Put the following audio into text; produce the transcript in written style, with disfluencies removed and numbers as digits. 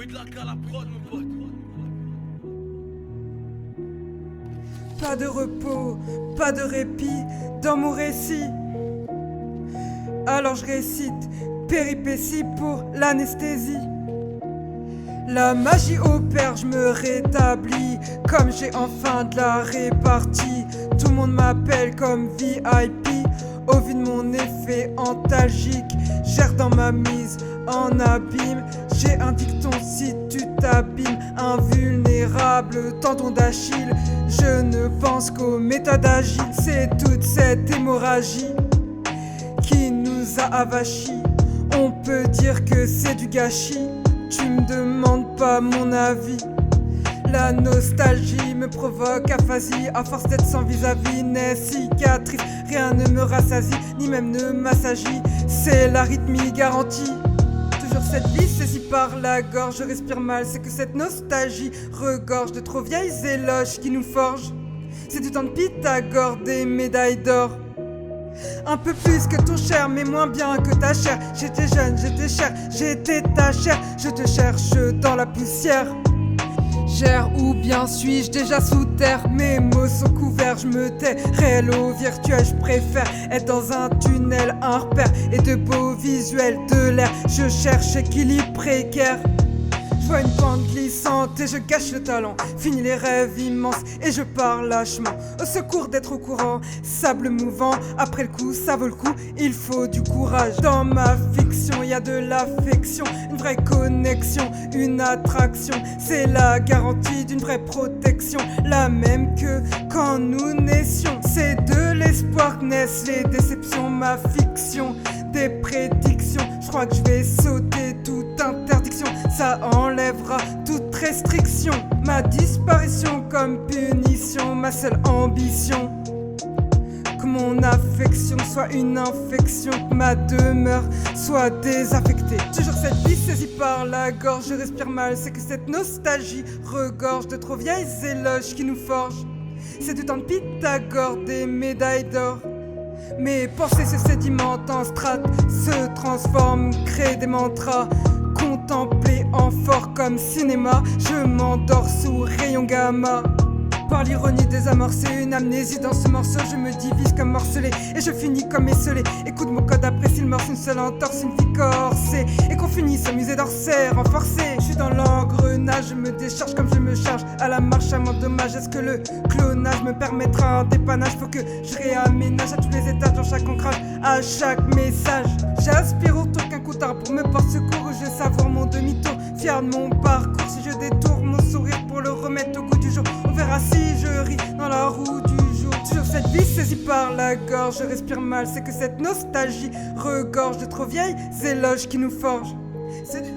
Whitlock à la prod, mon pote. Pas de repos, pas de répit dans mon récit. Alors je récite péripéties pour l'anesthésie. La magie opère, je me rétablis comme j'ai enfin de la répartie. Tout le monde m'appelle comme VIP au vu de mon effet antalgique. J'erre dans ma mise en abîme. J'ai un dicton si tu t'abîmes. Invulnérable tendon d'Achille. Je ne pense qu'aux méthodes agiles. C'est toute cette hémorragie qui nous a avachis. On peut dire que c'est du gâchis. Tu me demandes pas mon avis. La nostalgie me provoque aphasie. À force d'être sans vis-à-vis, n'est cicatrice. Rien ne me rassasie, ni même ne m'assagit. C'est l'arythmie garantie. Toujours cette vie saisie par la gorge. Je respire mal, c'est que cette nostalgie regorge de trop vieilles éloges qui nous forgent. C'est du temps de Pythagore, des médailles d'or. Un peu plus que ton cher, mais moins bien que ta chair. J'étais jeune, j'étais cher, j'étais ta chair. Je te cherche dans la poussière. Gère ou bien suis-je déjà sous terre? Mes mots sont couverts, je me tais. Réel ou virtuel, je préfère être dans un tunnel, un repère et de beaux visuels de l'air. Je cherche équilibre précaire. Je vois une pente glissante et je gâche le talent. Fini les rêves immenses et je pars lâchement. Au secours d'être au courant, sable mouvant. Après le coup, ça vaut le coup, il faut du courage. Dans ma fiction, y a de l'affection, une vraie connexion, une attraction. C'est la garantie d'une vraie protection, la même que quand nous naissions. C'est de l'espoir que naissent les déceptions, ma fiction, des prédictions. Je crois que je vais sauter toute interdiction, ça enlèvera toute restriction. Ma disparition comme punition, ma seule ambition, que mon affection soit une infection, que ma demeure soit désaffectée. Toujours cette vie saisie par la gorge, je respire mal, c'est que cette nostalgie regorge de trop vieilles éloges qui nous forgent. C'est du temps de Pythagore, des médailles d'or. Mes pensées se sédimentent en strates, se transforment, créent des mantras. Contemplé en fort comme cinéma, je m'endors sous rayon gamma. Par l'ironie désamorcée, une amnésie dans ce morceau. Je me divise comme morcelé et je finis comme esselé. Écoute mon code, apprécie le morceau, une seule entorse, une vie corsée. Et qu'on finisse au musée d'Orsay, renforcé. Je suis dans l'engrenage, je me décharge comme je me charge. À la marche, à mon dommage, est-ce que le clonage me permettra un dépannage? Faut que je réaménage à tous les étages, dans chaque ancrage, à chaque message. J'aspire autant qu'un coup d'arbre pour me porter secours. Je savoure mon demi-tour, fier de mon parcours. Si je détourne mon sourire pour le remettre au goût du jour, on verra si je ris dans la roue du jour. Toujours cette vie saisie par la gorge, je respire mal, c'est que cette nostalgie regorge de trop vieilles éloges qui nous forgent. C'est du